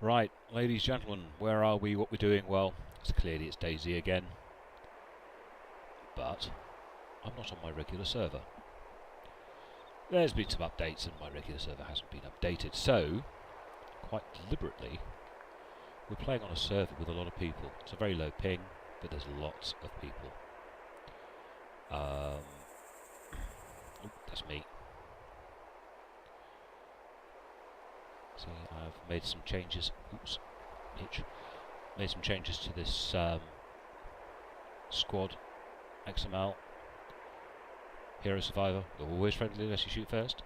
Right, ladies, gentlemen, where are we? What we're doing? Well, clearly it's Dayz again, but I'm not on my regular server. There's been some updates and my regular server hasn't been updated, so quite deliberately we're playing on a server with a lot of people. It's a very low ping, but there's lots of people. That's me. See, I've made some changes. Oops, itch. Made some changes to this squad. XML. Hero Survivor. Always friendly unless you shoot first.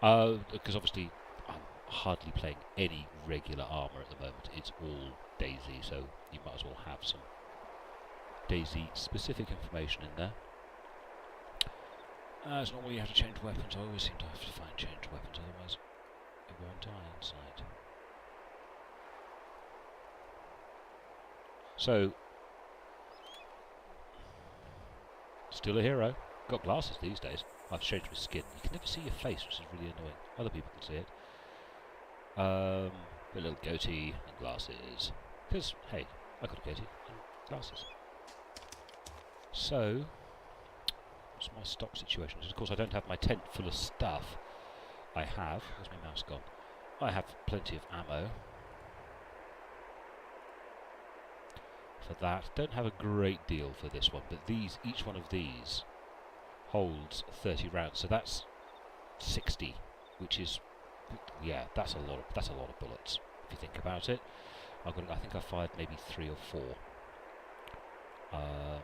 Because obviously I'm hardly playing any regular armour at the moment. It's all Dayz, so you might as well have some Dayz specific information in there. As normally you have to change weapons. I always seem to have to find change weapons, otherwise it won't die inside. So, still a hero. Got glasses these days. I've changed my skin. You can never see your face, which is really annoying. Other people can see it. A little goatee and glasses. Because, hey, I got a goatee and glasses. So, what's my stock situation? Of course, I don't have my tent full of stuff. I have. Where's my mouse gone? I have plenty of ammo. For that. Don't have a great deal for this one, but each one of these holds 30 rounds, so that's 60, which is, yeah, that's a lot of bullets if you think about it. I think I fired maybe 3 or 4. No,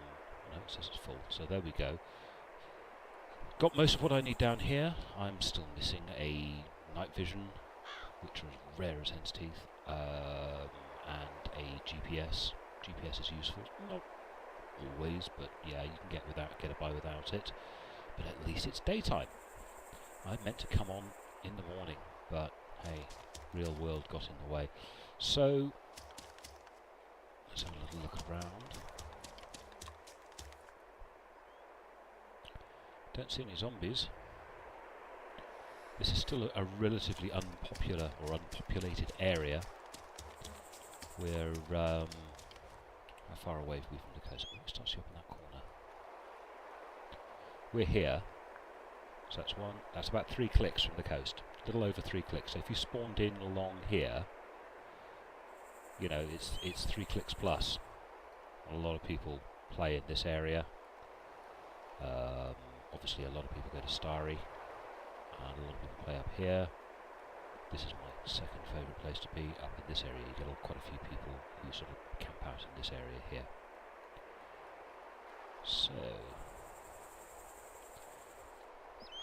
it says it's full, so there we go. Got most of what I need down here. I'm still missing a night vision, which was rare as hen's teeth, and a GPS. GPS is useful, not always, but yeah, you can get by without it. But at least it's daytime. I meant to come on in the morning, but hey, real world got in the way. So let's have a little look around. Don't see any zombies. This is still a relatively unpopular or unpopulated area. We're how far away are we from the coast? Oh, it starts you up in that corner. We're here, so that's about 3 clicks from the coast. A little over 3 clicks. So if you spawned in along here, you know, it's 3 clicks plus. A lot of people play in this area. Obviously a lot of people go to Starry, and a lot of people play up here. This is my second favourite place to be. Up in this area you get quite a few people who sort of camp out in this area here. So,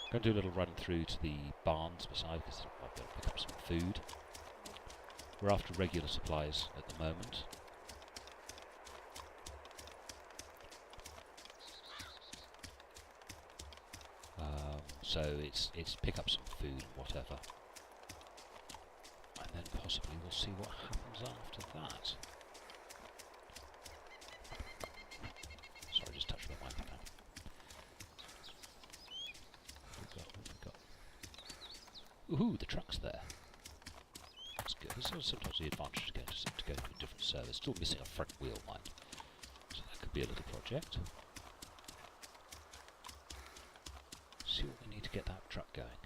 I'm going to do a little run through to the barns beside, because I've got to pick up some food. We're after regular supplies at the moment. So it's pick up some food and whatever. And then possibly we'll see what happens after that. Sorry, just touched my mic now. What have we got? Ooh, the truck's there. That's good. There's sometimes the advantage to go to a different server. Still missing a front wheel, mind. So that could be a little project. See what we need to get that truck going.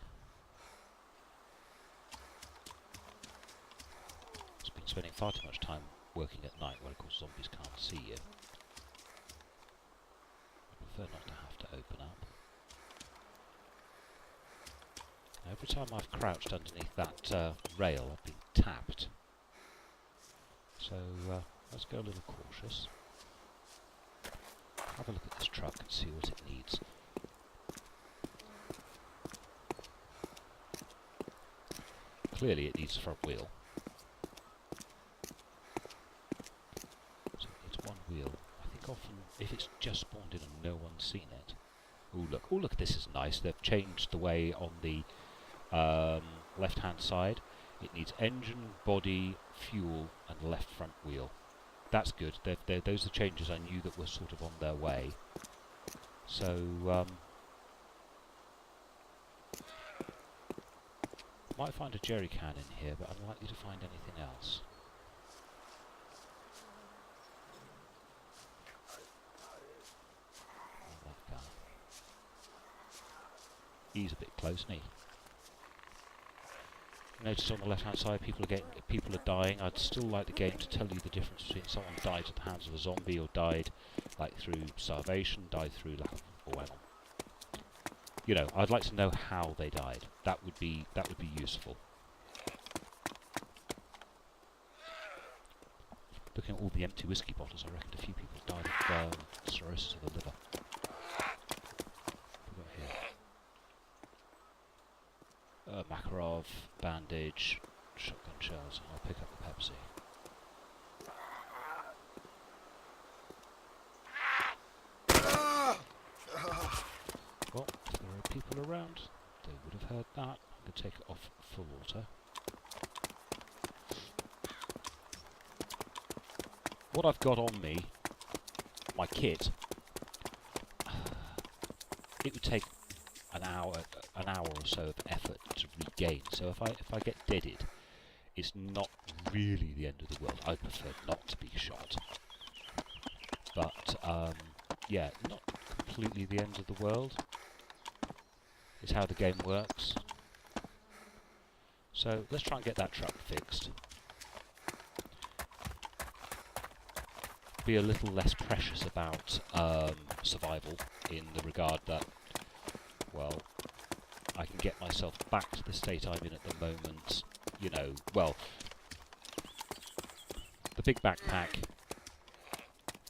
It's been spending far too much time working at night where of course zombies can't see you. I prefer not to have to open up. Now, every time I've crouched underneath that rail I've been tapped. So let's go a little cautious. Have a look at this truck and see what it needs. Clearly it needs a front wheel. So it needs one wheel. I think often, if it's just spawned in and no one's seen it... Oh look, this is nice. They've changed the way on the left hand side. It needs engine, body, fuel and left front wheel. That's good. Those are changes I knew that were sort of on their way. So... might find a jerry can in here, but unlikely to find anything else. He's a bit close, isn't he? Notice on the left-hand side, people are dying. I'd still like the game to tell you the difference between someone died at the hands of a zombie or died like through starvation, died through lack of, or hang on. You know, I'd like to know how they died. That would be useful. Looking at all the empty whiskey bottles, I reckon a few people died of cirrhosis of the liver. What have we got here? Makarov, bandage, shotgun shells. I'll pick up the Pepsi. Well, if there are people around, they would have heard that. I'm going to take it off for water. What I've got on me, my kit, it would take an hour or so of effort to regain. So if I get deaded, it's not really the end of the world. I'd prefer not to be shot. But yeah, not completely the end of the world. Is how the game works. So let's try and get that truck fixed. Be a little less precious about survival in the regard that, well, I can get myself back to the state I'm in at the moment, you know, well, the big backpack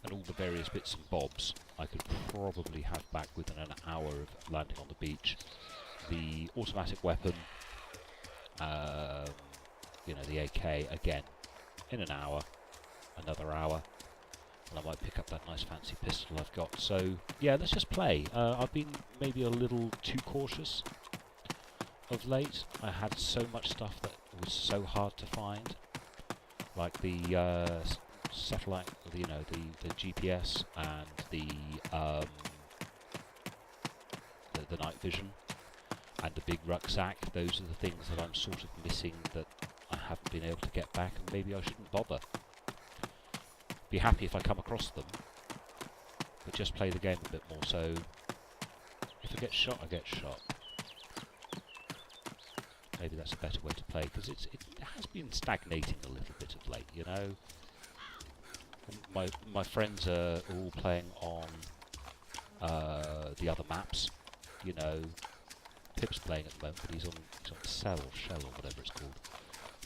and all the various bits and bobs I could probably have back within an hour of landing on the beach. The automatic weapon, you know, the AK, again, in an hour, another hour. And I might pick up that nice fancy pistol I've got. So, yeah, let's just play. I've been maybe a little too cautious of late. I had so much stuff that was so hard to find. Like the satellite, you know, the GPS and the night vision and the big rucksack. Those are the things that I'm sort of missing that I haven't been able to get back, and maybe I shouldn't bother. Be happy if I come across them, but just play the game a bit more. So if I get shot, I get shot. Maybe that's a better way to play, because it has been stagnating a little bit of late, you know. And my friends are all playing on the other maps, you know. Pip's playing at the moment, but he's on Cell or Shell or whatever it's called.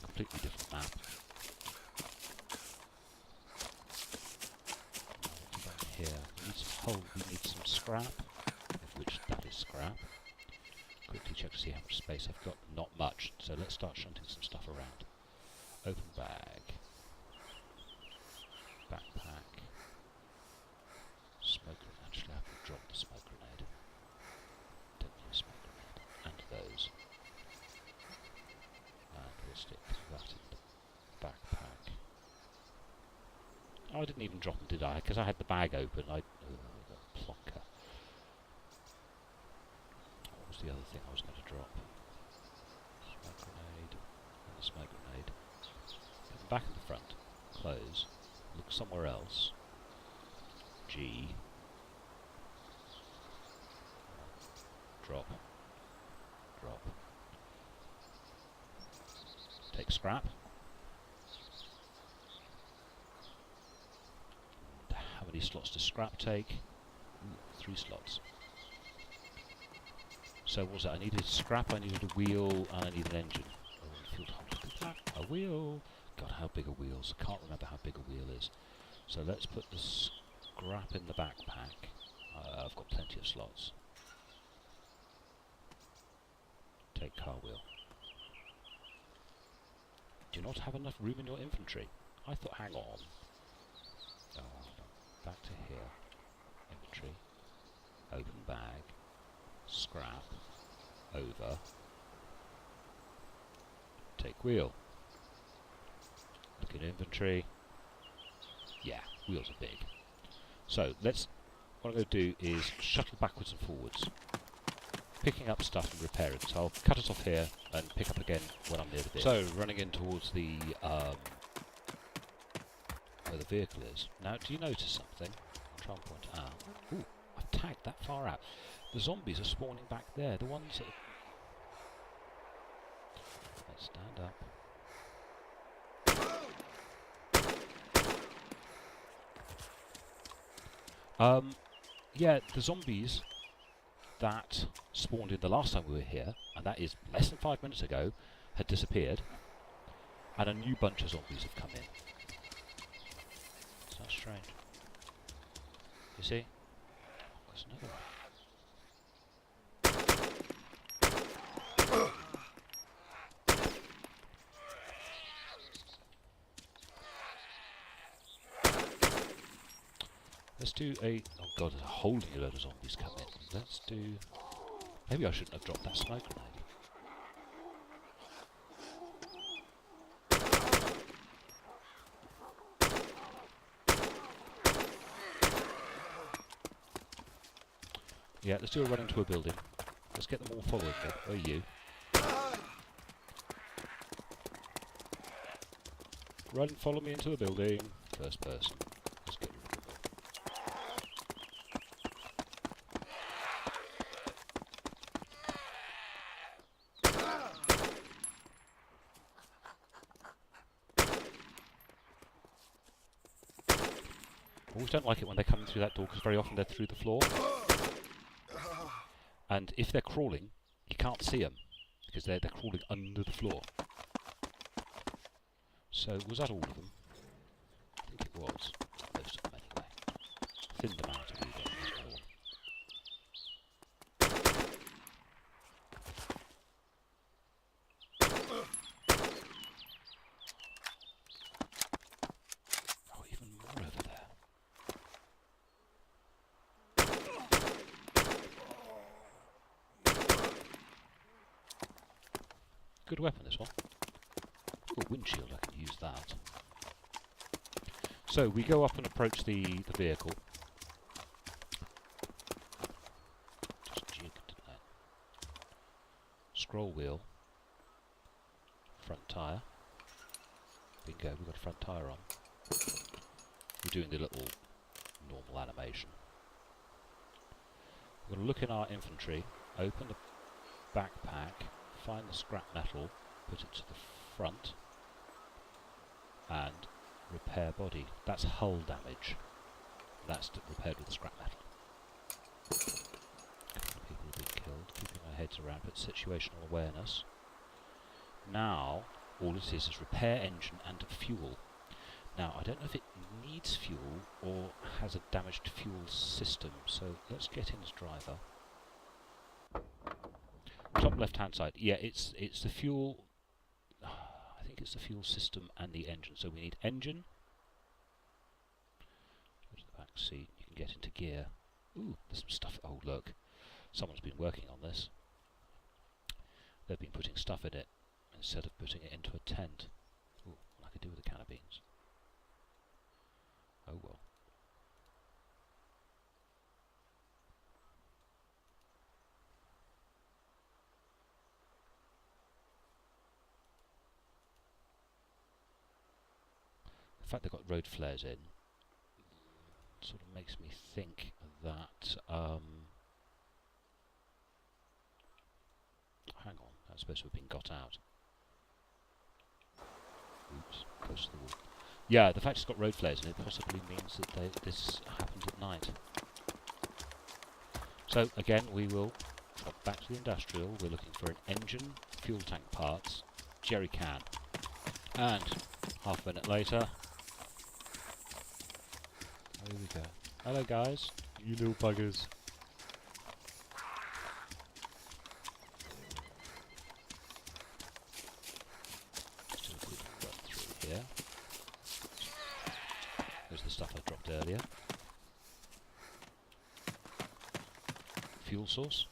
Completely different map. Here, we need some scrap, of which that is scrap. Quickly check to see how much space I've got. Not much, so let's start shunting some stuff around. Open bag, backpack, smoke grenade. Actually, I could drop the smoke grenade. Don't need a smoke grenade. And those. And we'll stick that in the backpack. Oh, I didn't even drop them, did I? Because I had the bag open. Plonker. What was the other thing I was going to drop? Smoke grenade. And the smoke grenade. Put them back in the front. Close. Look somewhere else. G. Drop. Drop. Take scrap. How many slots does scrap take? Ooh, 3 slots. So what was that? I needed scrap, I needed a wheel, and I need an engine. Oh, field hold. Look at that. A wheel! God, how big are wheels? I can't remember how big a wheel is. So let's put the scrap in the backpack. I've got plenty of slots. Take car wheel. Do you not have enough room in your inventory? I thought, hang on. Oh, back to here. Inventory. Open bag. Scrap. Over. Take wheel. Look in inventory. Yeah, wheels are big. So what I'm going to do is shuttle backwards and forwards, picking up stuff and repairing. So I'll cut it off here and pick up again when I'm near the vehicle. So running in towards the where the vehicle is. Now, do you notice something? I'll try and point it out. Ooh, I've tagged that far out. The zombies are spawning back there. The ones that... Let's stand up. Yeah, the zombies that spawned in the last time we were here, and that is less than 5 minutes ago, had disappeared, and a new bunch of zombies have come in. It's not strange. You see? There's another one. Let's do a... Oh god, there's a whole new load of zombies come in. Let's do... Maybe I shouldn't have dropped that smoke grenade. Yeah, let's do a run into a building. Let's get them all following me. Where are you? Run, follow me into the building. First person. Let's get you rid of them. I always don't like it when they're coming through that door, because very often they're through the floor. And if they're crawling, you can't see them, because they're crawling under the floor. So, was that all of them? I think it was. Most of them anyway. Thinned them out a wee bit, that's all. Oh, even more over there. Good weapon, this one. Ooh, a windshield, I can use that. So, we go up and approach the vehicle. Just jigged, didn't I? Scroll wheel. Front tyre. Bingo, we've got a front tyre on. We're doing the little normal animation. We're going to look in our infantry, open the backpack, find the scrap metal, put it to the front, and repair body. That's hull damage. That's repaired with the scrap metal. A couple of people have been killed, keeping our heads around, but situational awareness. Now, all it is repair engine and fuel. Now, I don't know if it needs fuel or has a damaged fuel system, so let's get in as driver. Top left-hand side. Yeah, it's the fuel. I think it's the fuel system and the engine. So we need engine. Go to the back seat. You can get into gear. Ooh, there's some stuff. Oh, look. Someone's been working on this. They've been putting stuff in it instead of putting it into a tent. Ooh, what I could do with a can of beans. Oh well. The fact they've got road flares in sort of makes me think that hang on, that's supposed to have been got out. Oops, close to the wall. Yeah, the fact it's got road flares in it possibly means that this happened at night. So again, we will drop back to the industrial. We're looking for an engine, fuel tank parts, jerry can, and half a minute later, here we go. Hello guys, you little buggers. Let's do a quick run through here. There's the stuff I dropped earlier. Fuel source.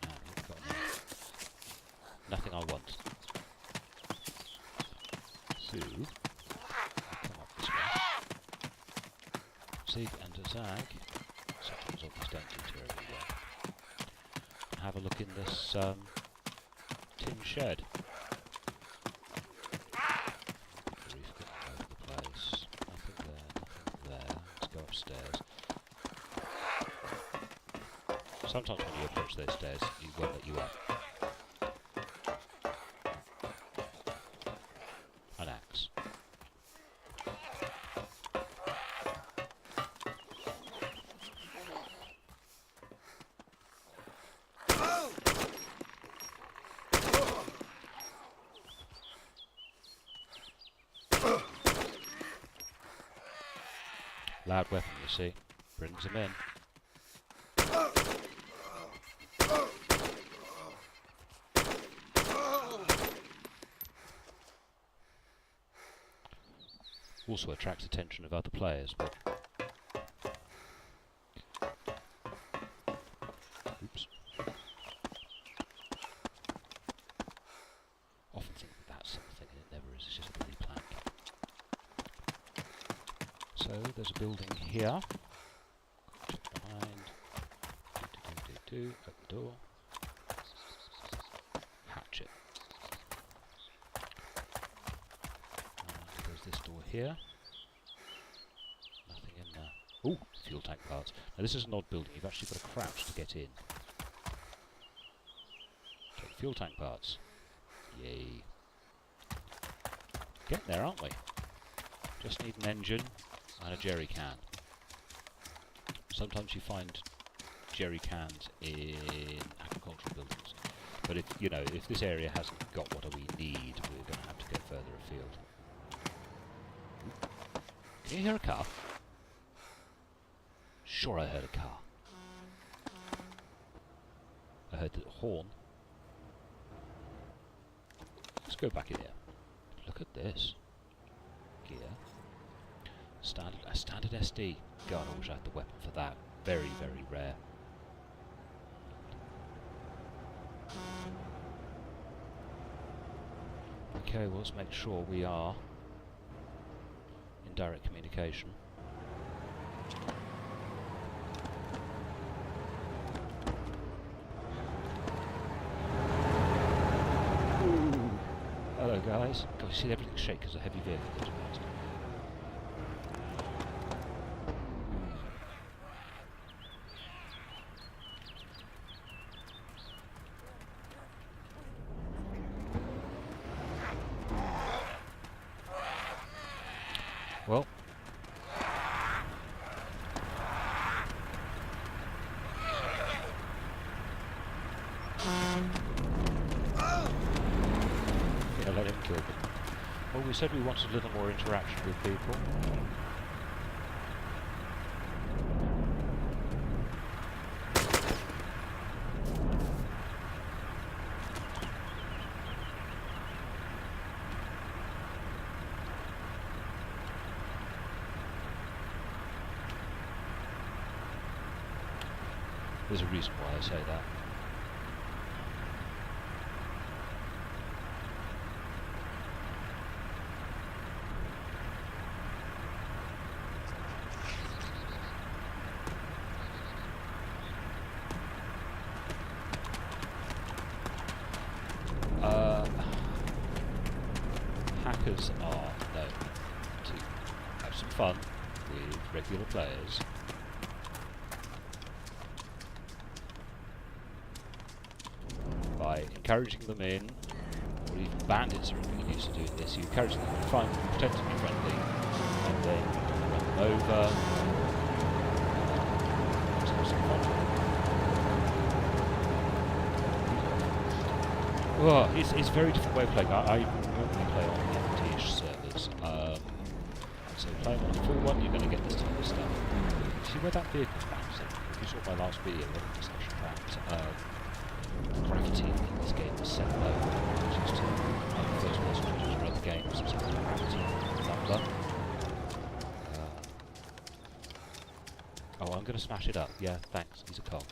And we've got nothing I want. So, come up this way. Zig and a zag. Sometimes zombies don't do terribly well. Have a look in this tin shed. Nothing there, nothing there. Let's go upstairs. Sometimes when you approach those stairs, he won't let you up. An axe. Loud weapon, you see. Brings him in. Also attracts attention of other players, but... Oops. Often think that that's something, and it never is. It's just a bloody plank. So, there's a building here. Check behind. Open door. Hatchet. And there's this door here. Nothing in there. Ooh, fuel tank parts. Now this is an odd building. You've actually got to crouch to get in. Take fuel tank parts. Yay. Getting there, aren't we? Just need an engine and a jerry can. Sometimes you find jerry cans in agricultural buildings. But if, you know, if this area hasn't got what we need, we're going to have to go further afield. Can you hear a car? Sure I heard a car. I heard the horn. Let's go back in here. Look at this. Gear. A standard SD. God, I wish I had the weapon for that. Very, very rare. Okay, well, let's make sure we are in direct communication. Hello, guys. God, you see everything shake because a heavy vehicle goes past. Well, yeah, let him kill them. Well, we said we wanted a little more interaction with people. There's a reason why I say that. Hackers are known to have some fun with regular players. By encouraging them in, or even bandits are really used to doing this. You encourage them to find them, pretend to be friendly, and then run them over. Let's have some fun. Well, it's a very different way of playing. I normally play on empty-ish servers. So playing on a full one, you're going to get this type of stuff. See where that vehicle's bouncing? If you saw my last video, the discussion about gravity in this game is set low, which is to first person shooters or other games, so gravity number. Oh, I'm going to smash it up. Yeah, thanks. He's a cock.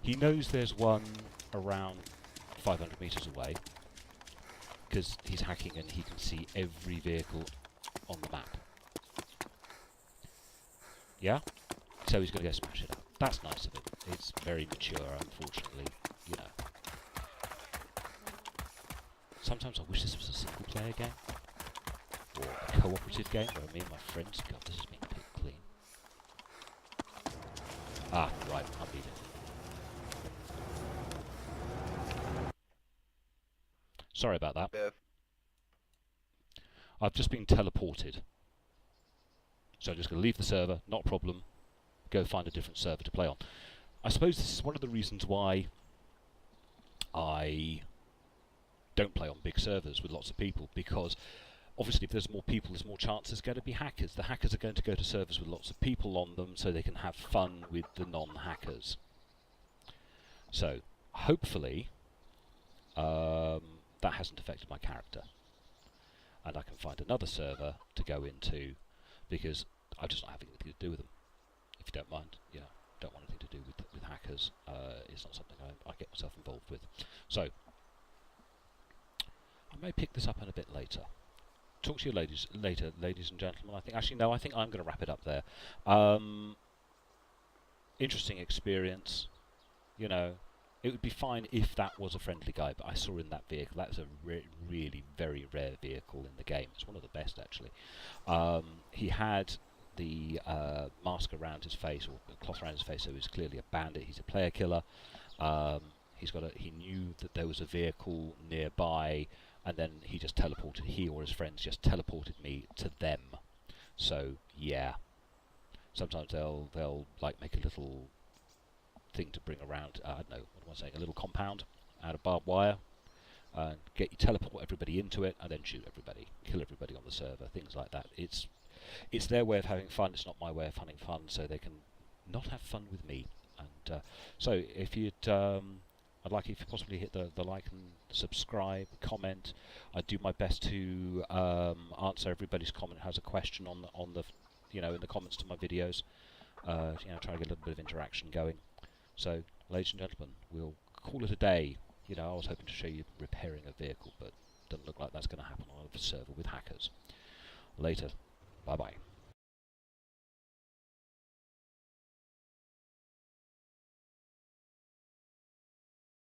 He knows there's one around 500 metres away, because he's hacking and he can see every vehicle on the map. Yeah? So he's going to go smash it up. That's nice of him. It's very mature, unfortunately, you know. Sometimes I wish this was a single-player game, or a cooperative game where me and my friends... God, this is being picked clean. Ah, right, I'm beating it. Sorry about that. Yeah. I've just been teleported. So I'm just going to leave the server, not a problem, go find a different server to play on. I suppose this is one of the reasons why I don't play on big servers with lots of people, because obviously if there's more people, there's more chance there's going to be hackers. The hackers are going to go to servers with lots of people on them so they can have fun with the non-hackers. So hopefully that hasn't affected my character, and I can find another server to go into, because I just not having anything to do with them. If you don't mind, don't want anything to do with hackers. It's not something I get myself involved with. So I may pick this up in a bit later. Talk to you later, ladies and gentlemen. I think I'm going to wrap it up there. Interesting experience. You know, it would be fine if that was a friendly guy, but I saw in that vehicle, that was a really very rare vehicle in the game. It's one of the best, actually. He had the mask around his face, or cloth around his face, so he's clearly a bandit. He's a player killer. He knew that there was a vehicle nearby, and then he just teleported. He or his friends just teleported me to them. So yeah, sometimes they'll like make a little thing to bring around. I don't know, what am I saying? A little compound out of barbed wire. Teleport everybody into it, and then shoot everybody, kill everybody on the server. Things like that. It's their way of having fun. It's not my way of having fun, so they can not have fun with me. And so if you'd, I'd like if you possibly hit the like and subscribe, comment. I do my best to answer everybody's comment who has a question on the in the comments to my videos. Try to get a little bit of interaction going. So, ladies and gentlemen, we'll call it a day. I was hoping to show you repairing a vehicle, but doesn't look like that's going to happen on a server with hackers. Later. Bye-bye.